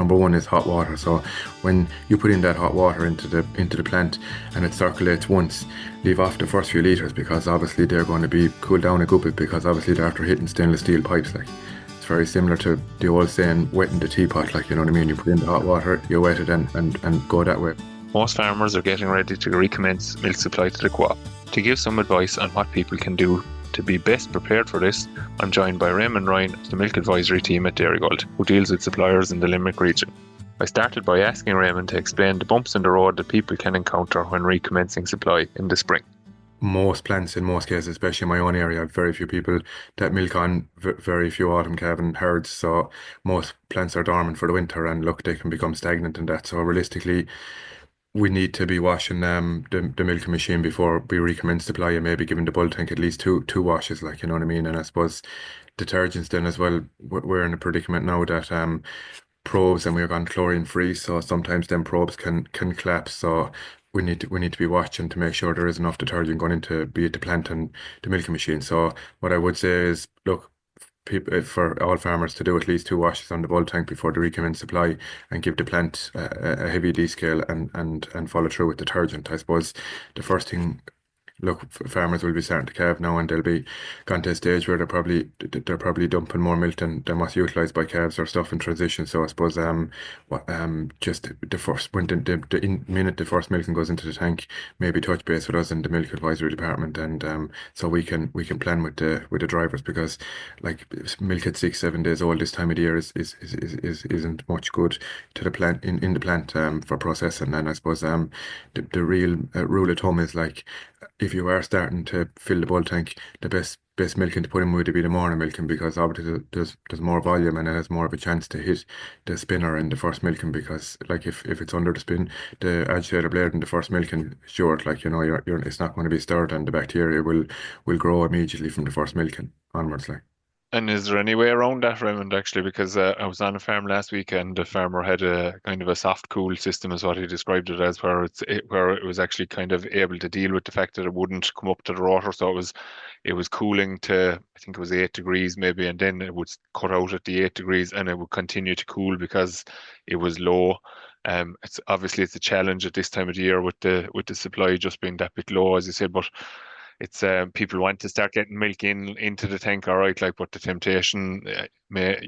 number one is hot water. So when you put in that hot water into the plant and it circulates once, leave off the first few liters because obviously they're going to be cooled down a good bit because obviously they're after hitting stainless steel pipes. Like it's very similar to the old saying, wetting the teapot. Like you know what I mean. You put in the hot water, you wet it, and go that way. Most farmers are getting ready to recommence milk supply to the co-op. To give some advice on what people can do to be best prepared for this, I'm joined by Raymond Ryan of the Milk Advisory Team at Dairygold, who deals with suppliers in the Limerick region. I started by asking Raymond to explain the bumps in the road that people can encounter when recommencing supply in the spring. Most plants, in most cases, especially in my own area, have very few people that milk on, very few autumn calving herds. So most plants are dormant for the winter, and look, they can become stagnant in that. So realistically, we need to be washing the milking machine before we recommence supply, and maybe giving the bull tank at least two washes, like you know what I mean. And I suppose detergents then as well. We're in a predicament now that probes, and we're gone chlorine free, so sometimes them probes can collapse. So we need to be watching to make sure there is enough detergent going into be it the plant and the milking machine. So what I would say is, look, people, for all farmers to do at least two washes on the bull tank before they recommence supply, and give the plant a heavy descale and follow through with detergent. I suppose the first thing, look, farmers will be starting to calve now, and they'll be gone to a stage where they're probably dumping more milk than what's utilised by calves or stuff in transition. So I suppose just the first when minute the first milking goes into the tank, maybe touch base with us in the milk advisory department, and so we can plan with the drivers, because like milk at 6-7 days old this time of the year isn't much good to the plant in the plant for processing. And I suppose the real rule of thumb is, like, if you are starting to fill the bull tank, the best milking to put in would be the morning milking, because obviously there's more volume and it has more of a chance to hit the spinner in the first milking, because like if it's under the spin, the agitator blade in the first milking short, like you know, it's not going to be stirred, and the bacteria will grow immediately from the first milking onwards, like. And is there any way around that, Raymond, actually? Because I was on a farm last week and the farmer had a kind of a soft cool system, is what he described it as, where it was actually kind of able to deal with the fact that it wouldn't come up to the rotor. So it was cooling to, I think it was 8 degrees maybe, and then it would cut out at the 8 degrees and it would continue to cool because it was low. It's a challenge at this time of the year with the supply just being that bit low, as you said, but it's people want to start getting milk into the tank, all right, like, but the temptation may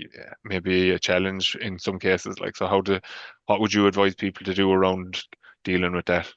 be a challenge in some cases. Like, so what would you advise people to do around dealing with that?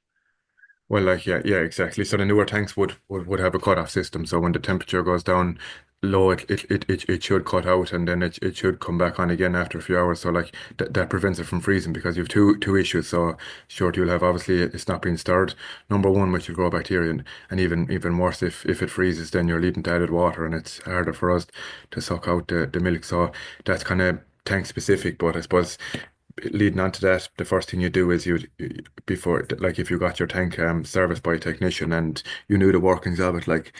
Well, like, yeah, exactly. So the newer tanks would have a cut-off system. So when the temperature goes down low, it should cut out, and then it should come back on again after a few hours. So like that prevents it from freezing, because you have two issues. So sure, you'll have, obviously, it's not being stirred. Number one, which will grow bacteria, and even worse, if it freezes, then you're leading to added water, and it's harder for us to suck out the milk. So that's kind of tank specific. But I suppose leading on to that, the first thing you do is before, like, if you got your tank serviced by a technician and you knew the workings of it, like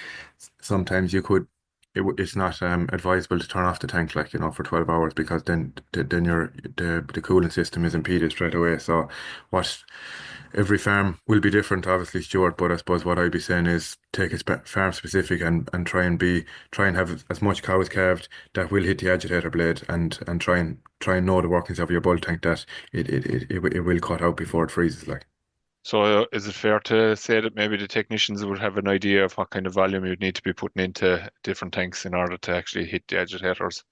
sometimes it's not advisable to turn off the tank, like, you know, for 12 hours, because then the cooling system is impeded straight away. So what every farm will be different, obviously, Stuart, but I suppose what I'd be saying is take it farm specific, and try and have as much cows calved that will hit the agitator blade, and try and know the workings of your bull tank, that it will cut out before it freezes, like. So is it fair to say that maybe the technicians would have an idea of what kind of volume you'd need to be putting into different tanks in order to actually hit the agitators?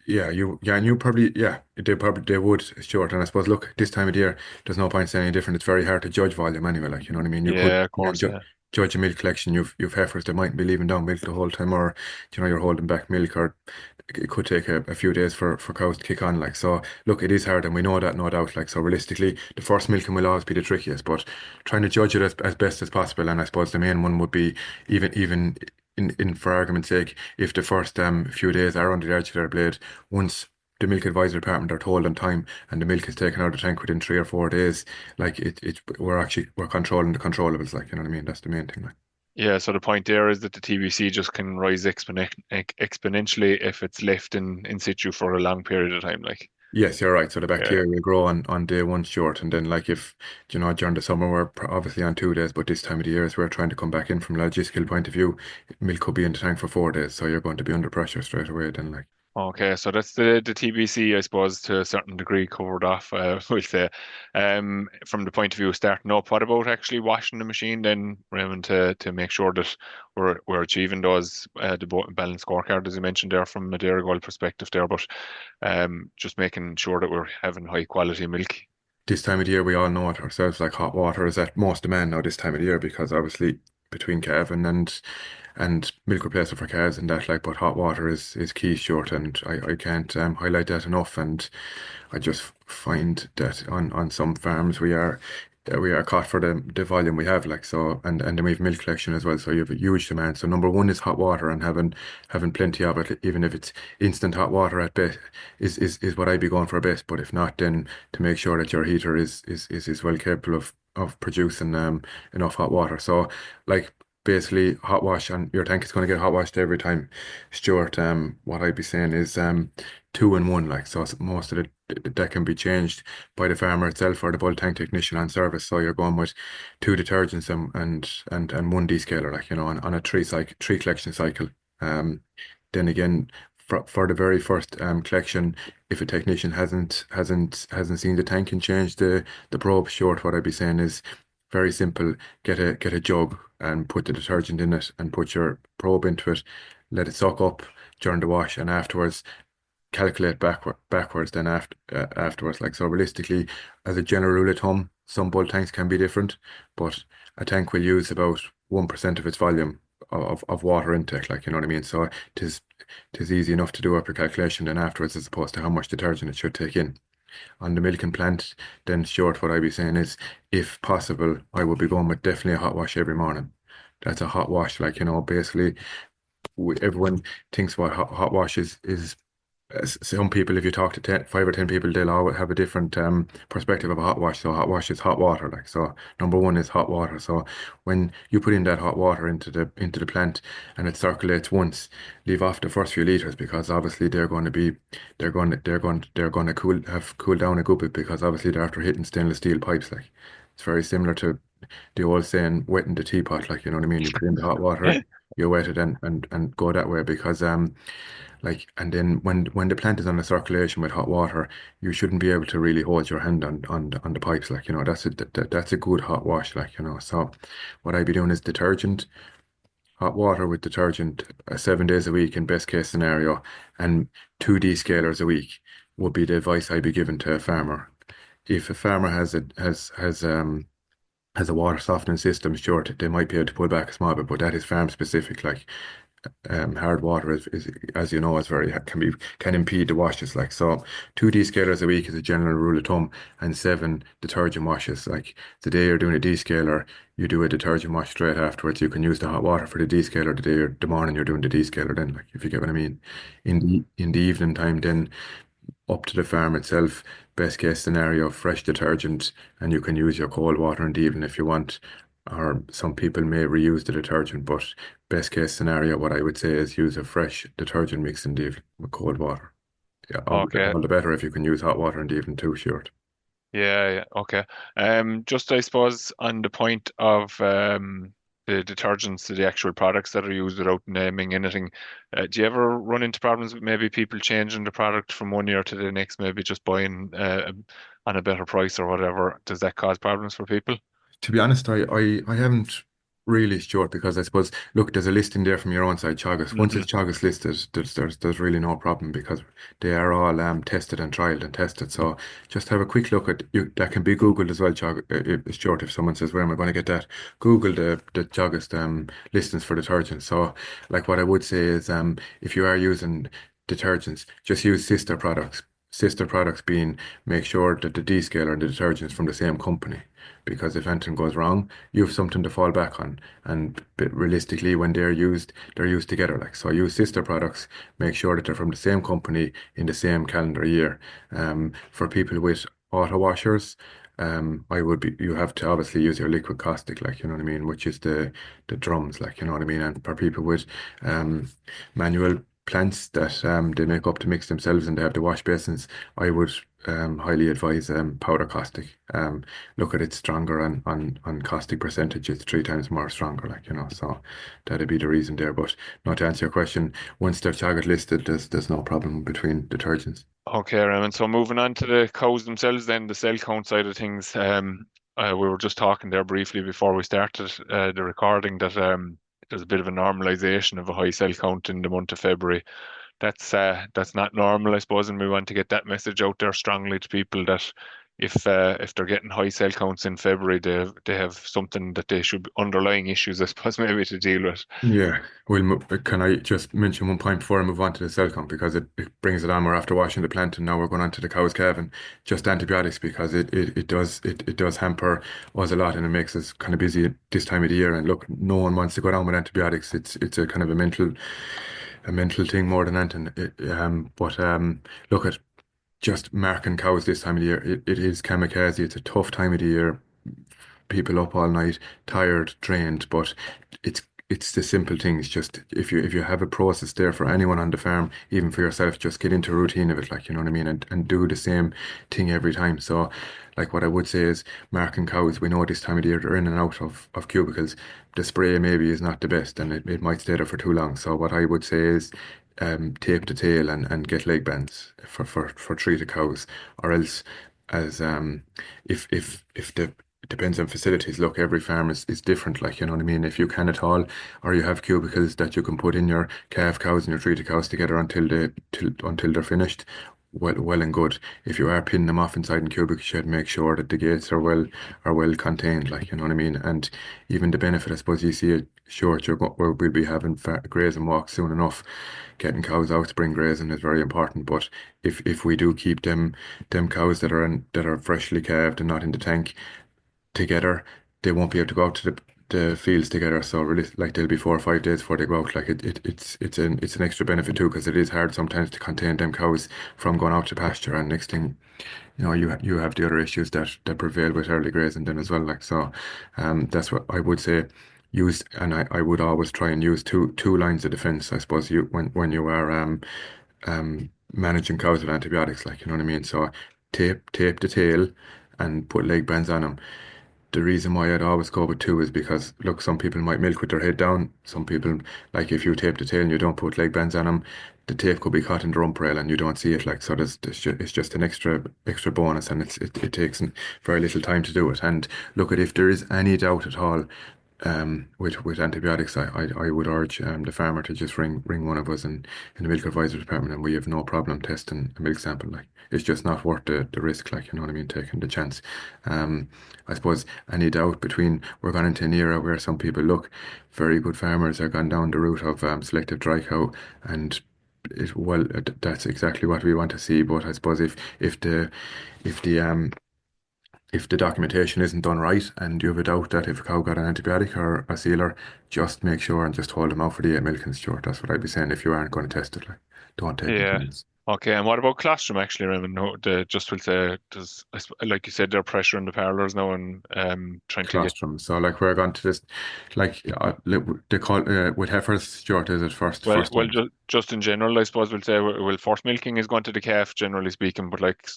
And you probably, yeah, they would, Stuart. And I suppose, look, this time of the year, there's no point saying any different. It's very hard to judge volume anyway. Like, you know what I mean? Yeah, of You can course, yeah. judge a milk collection. You've heifers that mightn't be leaving down milk the whole time, or you know, you're holding back milk, or it could take a few days for cows to kick on. Like, so, look, it is hard, and we know that, no doubt. Like, so realistically, the first milking will always be the trickiest, but trying to judge it as best as possible. And I suppose the main one would be, even in for argument's sake, if the first few days are under the agitator blade, once the milk advisory department are told on time, and the milk is taken out of the tank within 3 or 4 days, like we're controlling the controllables, like, you know what I mean. That's the main thing, like. Yeah, so the point there is that the TBC just can rise exponentially if it's left in situ for a long period of time. Like, Yes, you're right. So the yeah, bacteria will grow on day one short, and then, like, if you know, during the summer we're obviously on 2 days, but this time of the year, as we're trying to come back in from a logistical point of view, milk could be in the tank for 4 days, so you're going to be under pressure straight away then, like. Okay, so that's the TBC, I suppose, to a certain degree covered off. We'll say, from the point of view of starting up, what about actually washing the machine then, Raymond, to make sure that we're achieving those balanced scorecard as you mentioned there from a Dairygold perspective there, but just making sure that we're having high quality milk. This time of the year, we all know it ourselves, like hot water is at most demand now this time of the year because obviously between calving and milk replacement for cows and that, like, but hot water is key, short, and I can't highlight that enough. And I just find that on some farms we are caught for the volume we have, like, so, and then we have milk collection as well, so you have a huge demand. So number one is hot water, and having plenty of it, even if it's instant hot water at best, is what I'd be going for best. But if not, then to make sure that your heater is well capable of producing enough hot water. So, like, basically hot wash, and your tank is going to get hot washed every time, Stuart. What I'd be saying is two in one, like, so most of that can be changed by the farmer itself or the bulk tank technician on service. So you're going with two detergents and one descaler, like, on a three collection cycle. Um, then again, for the very first collection, if a technician hasn't seen the tank and changed the probe, short, what I'd be saying is very simple. Get a jug and put the detergent in it and put your probe into it. Let it suck up during the wash, and afterwards calculate backwards then afterwards. Like, so realistically, as a general rule of thumb, some bulk tanks can be different, but a tank will use about 1% of its volume of water intake, like, you know what I mean. So it is easy enough to do up your calculation then afterwards, as opposed to how much detergent it should take in. On the milking plant, then, short, what I'd be saying is, if possible, I would be going with definitely a hot wash every morning. That's a hot wash, like, basically everyone thinks what hot wash is. Some people, if you talk to 5 or 10 people, they'll all have a different perspective of a hot wash. So hot wash is hot water, like, so. Number one is hot water. So when you put in that hot water into the plant and it circulates once, leave off the first few liters, because obviously they're going to cool down a good bit, because obviously they're after hitting stainless steel pipes, like. It's very similar to the old saying, wetting the teapot, like, you know what I mean. You put in the hot water, you wet it, and go that way, because like, and then when the plant is on a circulation with hot water, you shouldn't be able to really hold your hand on the pipes, like, that's a good hot wash, like, so what I'd be doing is detergent, hot water with detergent, 7 days a week in best case scenario, and two descalers a week would be the advice I'd be giving to a farmer. If a farmer has a water softening system, sure, they might be able to pull back a small bit, but that is farm specific. Like, hard water is, as you know, is very can impede the washes. Like, so, two descalers a week is a general rule of thumb, and seven detergent washes. Like, the day you're doing a descaler, you do a detergent wash straight afterwards. You can use the hot water for the descaler the morning you're doing the descaler. Then, like, if you get what I mean, in the evening time, then up to the farm itself. Best case scenario, fresh detergent, and you can use your cold water in the evening if you want. Or some people may reuse the detergent, but best case scenario, what I would say is use a fresh detergent mix in the evening with cold water. Yeah, Okay. all the better if you can use hot water in the evening too, sure. Yeah, yeah, okay. Just I suppose on the point of the detergents, the actual products that are used without naming anything, do you ever run into problems with maybe people changing the product from one year to the next, maybe just buying on a better price or whatever? Does that cause problems for people? To be honest, I haven't really sure, because I suppose, look, there's a list in there from your own side, Teagasc. Once Hmm. it's Teagasc listed, there's really no problem, because they are all tested and trialed and tested. So just have a quick look at you. That can be Googled as well, Stuart. If someone says, where am I going to get that? Google the Teagasc listings for detergents. So, like, what I would say is, if you are using detergents, just use sister products. Sister products being, make sure that the descaler and the detergents from the same company, because if anything goes wrong, you have something to fall back on. And realistically, when they're used together. Like, so, use sister products. Make sure that they're from the same company in the same calendar year. For people with auto washers, you have to obviously use your liquid caustic, like, you know what I mean, which is the drums, like, you know what I mean. And for people with um manual plants that they make up to mix themselves and they have the wash basins, I would highly advise powder caustic. Look at it stronger on caustic percentage. It's 3 times more stronger, like So that'd be the reason there. But not to answer your question, once they're target listed, there's no problem between detergents. Okay, Raymond. So moving on to the cows themselves, then the cell count side of things. We were just talking there briefly before we started the recording that there's a bit of a normalization of a high cell count in the month of February. That's not normal, I suppose, and we want to get that message out there strongly to people that if they're getting high cell counts in February, they have something that they should underlying issues, I suppose, maybe to deal with. Yeah, can I just mention one point before I move on to the cell count because it brings it on. We're after washing the plant and now we're going on to the cow's calving. Just antibiotics because it does hamper us a lot and it makes us kind of busy at this time of the year. And look, no one wants to go down with antibiotics. It's a kind of a mental thing more than anything. But look at just marking cows this time of the year. It is kamikaze. It's a tough time of the year. People up all night, tired, drained, but it's it's the simple things. Just if you have a process there for anyone on the farm, even for yourself, just get into a routine of it, like you know what I mean, and do the same thing every time. So, like what I would say is marking cows. We know this time of the year they're in and out of cubicles. The spray maybe is not the best, and it might stay there for too long. So what I would say is tape the tail and get leg bands for treated cows, or else as if the it depends on facilities. Look, every farm is different, like you know what I mean. If you can at all, or you have cubicles that you can put in your calf cows and your treated cows together until they're finished, well and good. If you are pinning them off inside in cubicle shed, make sure that the gates are well contained, like you know what I mean. And even the benefit, I suppose, you see it short. We'll be having grazing walks soon enough. Getting cows out spring grazing is very important. But if we do keep them cows that are freshly calved and not in the tank together, they won't be able to go out to the fields together. So really, like they'll be 4 or 5 days before they go out. Like it's an extra benefit too, because it is hard sometimes to contain them cows from going out to pasture. And next thing, you have the other issues that prevail with early grazing then as well. Like so, that's what I would say. Use and I would always try and use two lines of defense. I suppose you when you are managing cows with antibiotics, like you know what I mean. So tape the tail and put leg bands on them. The reason why I'd always go with two is because, look, some people might milk with their head down. Some people, like if you tape the tail and you don't put leg bands on them, the tape could be caught in the rump rail and you don't see it. Like so, it's just an extra bonus, and it takes very little time to do it. And look at if there is any doubt at all, with antibiotics, I would urge the farmer to just ring one of us in the milk advisor department, and we have no problem testing a milk sample. Like it's just not worth the risk. Like you know what I mean, taking the chance. I suppose any doubt between we're going into an era where some people look very good farmers are gone down the route of selective dry cow, and that's exactly what we want to see. But I suppose if the if the documentation isn't done right and you have a doubt that if a cow got an antibiotic or a sealer, just make sure and just hold them out for the 8 milk short. That's what I'd be saying if you aren't going to test it. Like, don't take the Yeah. chance. Okay, and what about colostrum actually, Raymond? No, just will say, like you said, they're pressure in the parlours now and trying to get. Colostrum. So like we're going to this, like they call with heifers short is it first Well, time. just in general, I suppose we'll say, well, force milking is going to the calf, generally speaking, but like,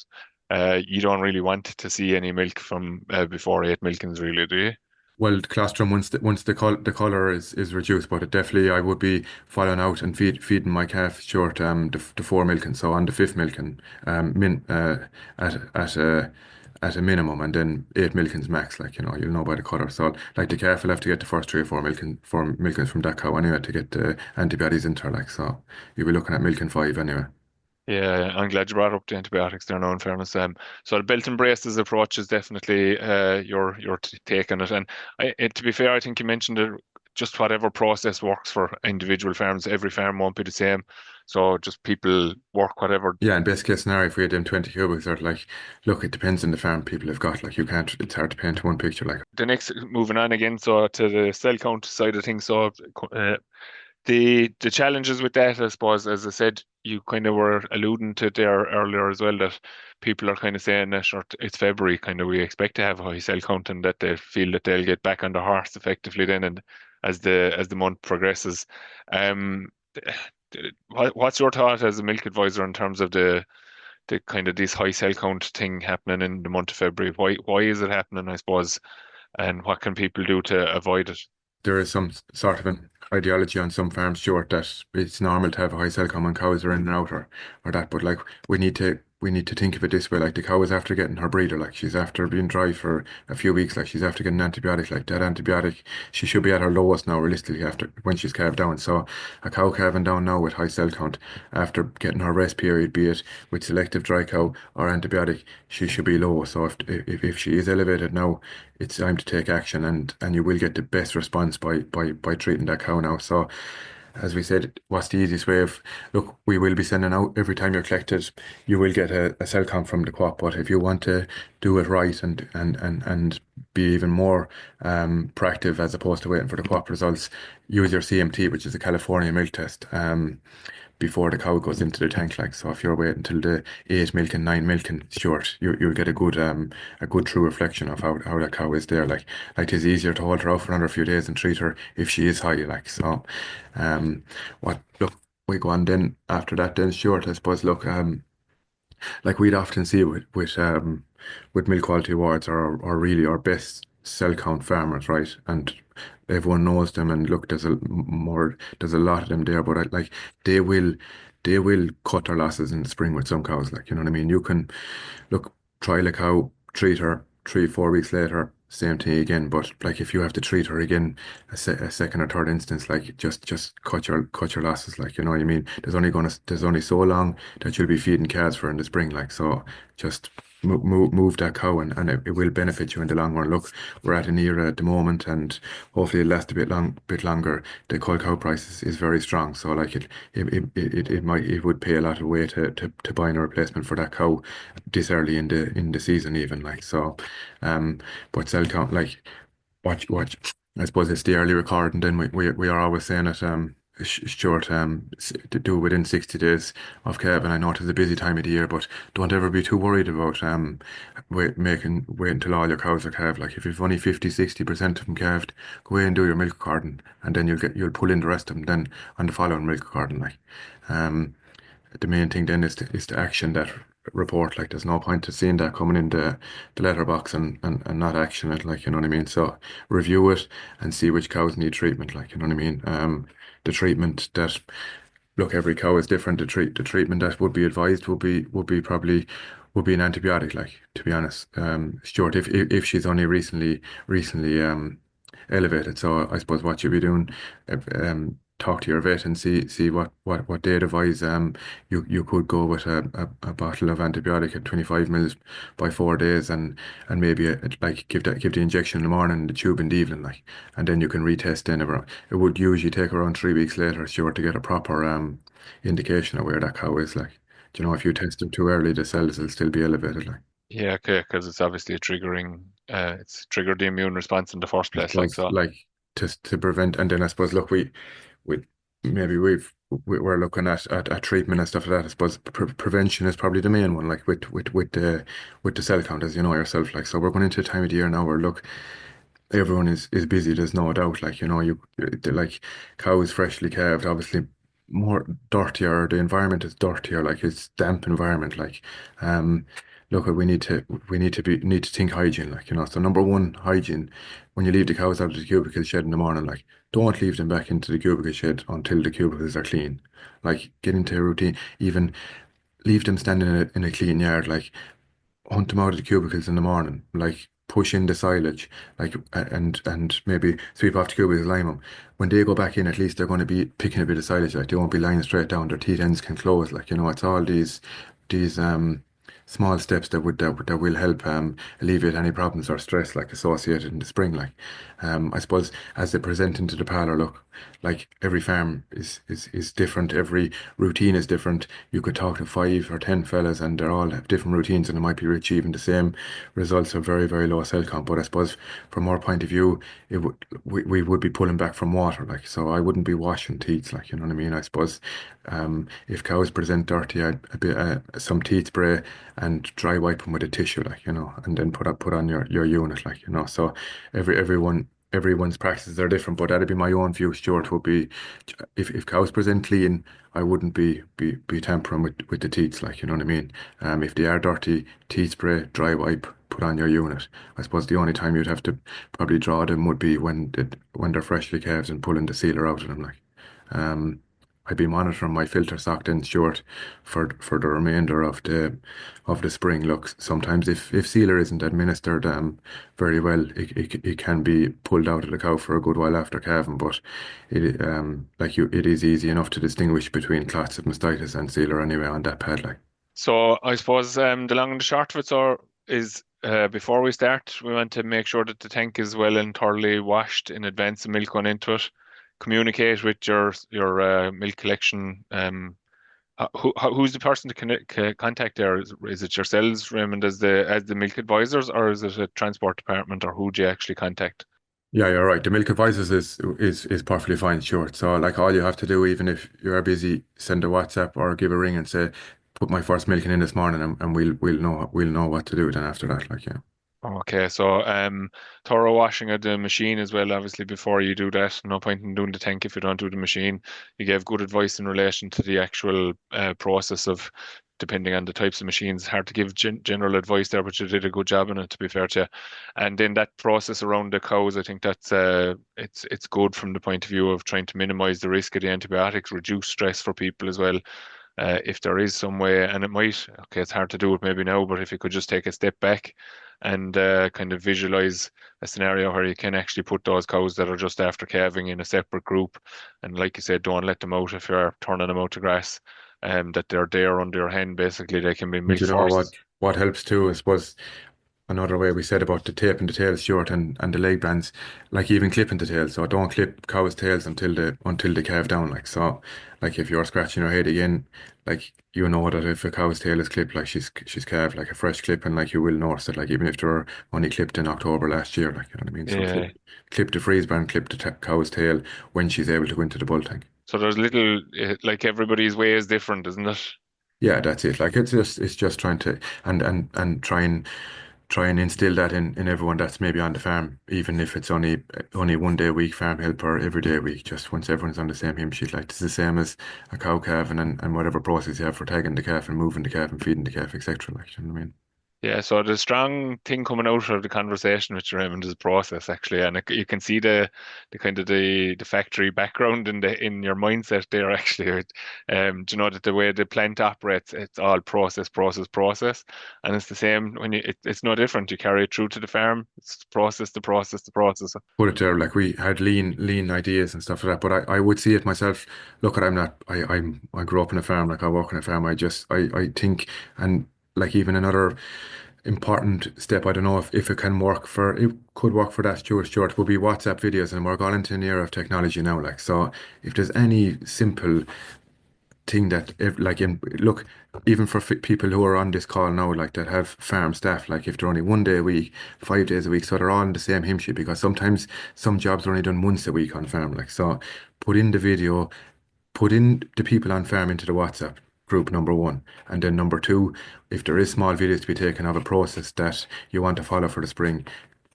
you don't really want to see any milk from before 8 milkings, really, do you? Well, the colostrum once the color is reduced, but it definitely I would be following out and feeding my calf short the 4 milking, so on the fifth milking at at a minimum, and then 8 milkings max. Like you'll know by the color. So like the calf will have to get the first 3 or 4 milkings from that cow anyway to get the antibiotics into her. Like so, you'll be looking at milking 5 anyway. Yeah, I'm glad you brought up the antibiotics there now, in fairness. So the belt and braces approach is definitely your take on it. And to be fair, I think you mentioned it, just whatever process works for individual farms. Every farm won't be the same. So just people work whatever. Yeah, and best case scenario, if we had them 20 cubics, are like, look, it depends on the farm people have got. Like, you can't, it's hard to paint one picture. Like, The next, moving on again, so to the cell count side of things. So the challenges with that, I suppose, as I said, you kind of were alluding to there earlier as well, that people are kind of saying that sure, it's February, kind of we expect to have a high cell count, and that they feel that they'll get back on the horse effectively then, and as the month progresses. Um, what's your thought as a milk advisor in terms of the kind of this high cell count thing happening in the month of February? Why is it happening, I suppose, and what can people do to avoid it? There is some sort of an ideology on some farms, Stuart, that it's normal to have a high cell count when cows are in and out, or that. But like we need to think of it this way: like the cow is after getting her breeder, like she's after being dry for a few weeks, like she's after getting an antibiotic, like that antibiotic, she should be at her lowest now, realistically, after when she's calved down. So a cow calving down now with high cell count after getting her rest period, be it with selective dry cow or antibiotic, she should be low. So if she is elevated now, it's time to take action, and you will get the best response by treating that cow now. So as we said, what's the easiest way of, look, we will be sending out every time you're collected, you will get a cell count from the co-op, but if you want to do it right and be even more proactive as opposed to waiting for the co-op results, use your CMT, which is a California milk test. Before the cow goes into the tank, like, so if you're waiting until the 8 milk and 9 milk and short, you'll get a good true reflection of how that cow is there. Like it's easier to hold her out for another few days and treat her if she is high, like. So what look, we go on then after that then short, I suppose. Look, like we'd often see with milk quality awards, or really our best cell count farmers, right? And everyone knows them. And look, there's a lot of them there, but like they will they will cut their losses in the spring with some cows. Like, you know what I mean? You can look, trial a cow, treat her 3 4 weeks later, same thing again. But like if you have to treat her again a second or third instance, like just cut your losses. Like, you know what I mean? There's only so long that you'll be feeding calves for in the spring. Like, so just move that cow, and it will benefit you in the long run. Look, we're at an era at the moment, and hopefully it lasts a bit longer. The cull cow price is very strong, so like it would pay a lot of way to buying a replacement for that cow this early in the season even, like. So but cell count, like, watch. I suppose it's the early recording. Then we are always saying it. Short to do within 60 days of calving. I know it is a busy time of the year, but don't ever be too worried about wait until all your cows are calved. Like if you've only 50 60% of them calved, go away and do your milk according, and then you'll pull in the rest of them then on the following milk according. Like um the main thing then is to action that report. Like there's no point to seeing that coming in the letterbox and not action it, like, you know what I mean. So review it and see which cows need treatment, like, you know what I mean. The treatment that, look, every cow is different. The treatment that would be advised would be an antibiotic, like, to be honest. Stuart, if she's only recently elevated. So I suppose what you'll be doing, talk to your vet and see what they advise. You could go with a bottle of antibiotic at 25 mils by 4 days, and maybe like give the injection in the morning and the tube in the evening, like, and then you can retest then around. It would usually take around 3 weeks later, sure, to get a proper indication of where that cow is, like. Do you know, if you test them too early, the cells will still be elevated, like. Yeah, okay, because it's obviously it's triggered the immune response in the first I place, like suppose, so. like, to prevent. And then I suppose, look, we maybe we're looking at treatment and stuff like that. I suppose prevention is probably the main one, like with the cell count, as you know yourself, like. So we're going into a time of the year now where, look, everyone is busy. There's no doubt. Like, you know, like, cows freshly calved, obviously more dirtier. The environment is dirtier. Like, it's damp environment. Like, um, look, we need to think hygiene. Like, you know, so number one, hygiene. When you leave the cows out of the cubicle shed in the morning, like, don't leave them back into the cubicle shed until the cubicles are clean. Like, get into a routine. Even leave them standing in a clean yard. Like, hunt them out of the cubicles in the morning, like push in the silage, like, and maybe sweep off the cubicles, lime them. When they go back in, at least they're going to be picking a bit of silage, like they won't be lying straight down. Their teeth ends can close, like, you know. It's all these small steps that will help alleviate any problems or stress, like, associated in the spring, like. I suppose as they present into the parlour, look, like, every farm is different, every routine is different. You could talk to 5 or 10 fellas, and they all have different routines, and they might be achieving the same results of very, very low cell count. But I suppose from our point of view, we would be pulling back from water, like. So I wouldn't be washing teats, like, you know what I mean. I suppose if cows present dirty, a bit some teat spray and dry wipe them with a tissue, like, you know, and then put on your unit, like, you know. So everyone everyone's practices are different, but that'd be my own view, Stuart, would be if cows present clean, I wouldn't be tampering with the teats, like, you know what I mean? If they are dirty, teat spray, dry wipe, put on your unit. I suppose the only time you'd have to probably draw them would be when they're freshly calved and pulling the sealer out of them, like. Um, I'd be monitoring my filter stock then, Stuart, for the remainder of the spring. Look, sometimes if sealer isn't administered very well, it can be pulled out of the cow for a good while after calving, but it is easy enough to distinguish between clots of mastitis and sealer anyway on that pad, like. So I suppose the long and the short of it is before we start, we want to make sure that the tank is well and thoroughly washed in advance of milk going into it. Communicate with your milk collection. Who's the person to contact there? Is it yourselves, Raymond, as the milk advisors, or is it a transport department, or who do you actually contact? Yeah, you're right. The milk advisors is perfectly fine, sure. So like all you have to do, even if you are busy, send a WhatsApp or give a ring and say, put my first milking in this morning, and we'll know what to do then after that. Like, yeah. Okay, so thorough washing of the machine as well, obviously, before you do that. No point in doing the tank if you don't do the machine. You gave good advice in relation to the actual process of, depending on the types of machines. Hard to give general advice there, but you did a good job in it, to be fair to you. And then that process around the cows, I think that's it's good from the point of view of trying to minimize the risk of the antibiotics, reduce stress for people as well. If there is some way, and it might, okay, it's hard to do it maybe now, but if you could just take a step back and kind of visualize a scenario where you can actually put those cows that are just after calving in a separate group, and like you said, don't let them out if you're turning them out to grass, that they're there under your hand, basically, they can be But milked you know what? first. What helps too, I suppose, another way we said about the taping the tails short and the leg bands, like even clipping the tails. So don't clip cows' tails until they calve down. Like so, like if you're scratching your head again, like you know that if a cow's tail is clipped, like she's calved, like a fresh clip, and like you will notice it. Like even if they're only clipped in October last year, like you know what I mean. So Yeah. clip the freeze band, clip the cow's tail when she's able to go into the bull tank. So there's little, like everybody's way is different, isn't it? Yeah, that's it. Like it's just trying to and try and instill that in everyone that's maybe on the farm, even if it's only 1 day a week farm help or every day a week. Just once everyone's on the same hymn sheet, like it's the same as a cow calving and whatever process you have for tagging the calf and moving the calf and feeding the calf, etc. Like, you know what I mean? Yeah, so the strong thing coming out of the conversation with Raymond is the process actually, and you can see the kind of the factory background in your mindset there actually. Do you know that the way the plant operates, it's all process, process, process, and it's the same when it's no different. You carry it through to the farm. It's process, the process, the process. Put it there, like we had lean ideas and stuff like that. But I would see it myself. Look, I'm not. I grew up in a farm. Like I work in a farm. I think and like even another important step. I don't know if it can work for it could work for that Stuart would be WhatsApp videos, and we're going into an era of technology now. Like so, if there's any simple thing that if, like in look even for people who are on this call now like that have farm staff like if they're only 1 day a week 5 days a week so they're all on the same hymn sheet because sometimes some jobs are only done once a week on farm like so put in the video put in the people on farm into the WhatsApp group number one and then number two if there is small videos to be taken of a process that you want to follow for the spring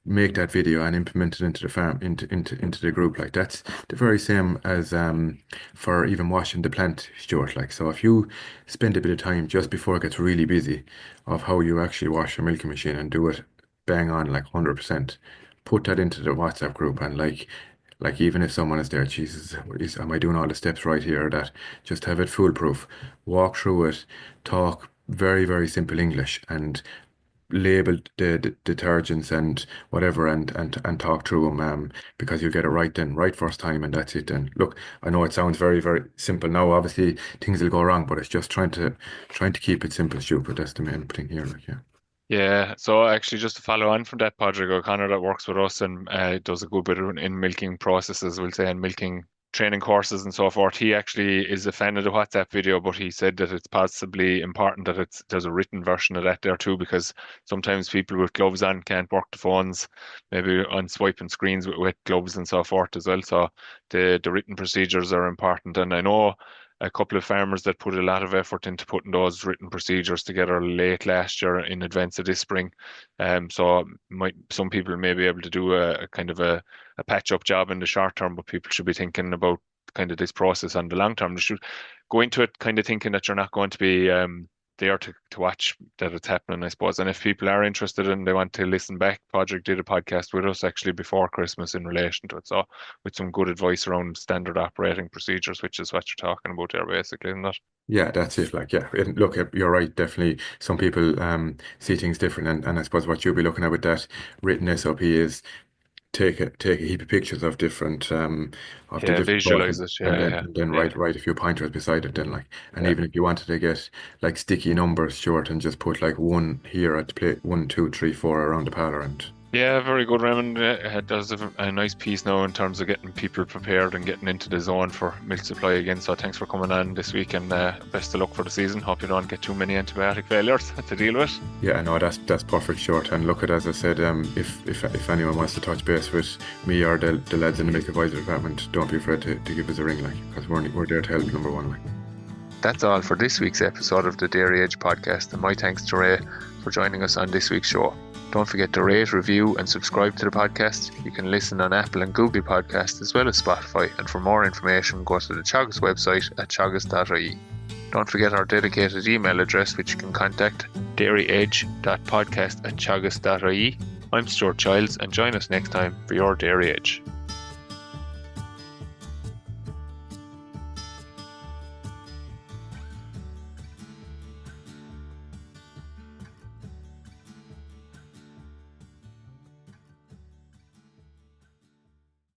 make that video and implement it into the farm into the group like that's the very same as for even washing the plant Stuart like so if you spend a bit of time just before it gets really busy of how you actually wash your milking machine and do it bang on like 100% put that into the WhatsApp group and like even if someone is there Jesus am I doing all the steps right here or that just have it foolproof walk through it talk very simple English and label the detergents and whatever and talk through them because you get it right then right first time and that's it and look I know it sounds very simple now obviously things will go wrong but it's just trying to keep it simple stupid that's the main thing here like yeah. Yeah, so actually, just to follow on from that, Padraig O'Connor that works with us and does a good bit in milking processes, we'll say, and milking training courses and so forth. He actually is a fan of the WhatsApp video, but he said that it's possibly important that there's a written version of that there too, because sometimes people with gloves on can't work the phones, maybe on swiping screens with gloves and so forth as well. So the written procedures are important, and I know. a couple of farmers that put a lot of effort into putting those written procedures together late last year in advance of this spring. So some people may be able to do a kind of a patch up job in the short term, but people should be thinking about kind of this process on the long term. They should go into it kind of thinking that you're not going to be there to watch that it's happening, I suppose. And if people are interested and they want to listen back, Padraig did a podcast with us actually before Christmas in relation to it. So with some good advice around standard operating procedures, which is what you're talking about there, basically, isn't it? Yeah, that's it. Like, yeah, look, you're right. Definitely, some people see things different, and I suppose what you'll be looking at with that written SOP is take a heap of pictures of different of the Yeah, different visualize bottles, it. and Yeah, then yeah, yeah, write a few pointers beside it. Then, like, and yeah. even if you wanted to get like sticky numbers short and just put like one here at the plate, 1, 2, 3, 4 around the parlor, and Yeah, very good, Raymond. It does a nice piece now in terms of getting people prepared and getting into the zone for milk supply again. So thanks for coming on this week, and best of luck for the season. Hope you don't get too many antibiotic failures to deal with. yeah, I know that's perfect short. And look at, as I said, if anyone wants to touch base with me or the lads in the milk advisory department, don't be afraid to give us a ring, like, because we're there to help. Number one, like. That's all for this week's episode of the Dairy Edge podcast, and my thanks to Ray for joining us on this week's show. Don't forget to rate, review, and subscribe to the podcast. You can listen on Apple and Google Podcasts as well as Spotify, and for more information, go to the Teagasc website at teagasc.ie. Don't forget our dedicated email address, which you can contact dairyedge.podcast@teagasc.ie. I'm Stuart Childs, and join us next time for your Dairy Edge.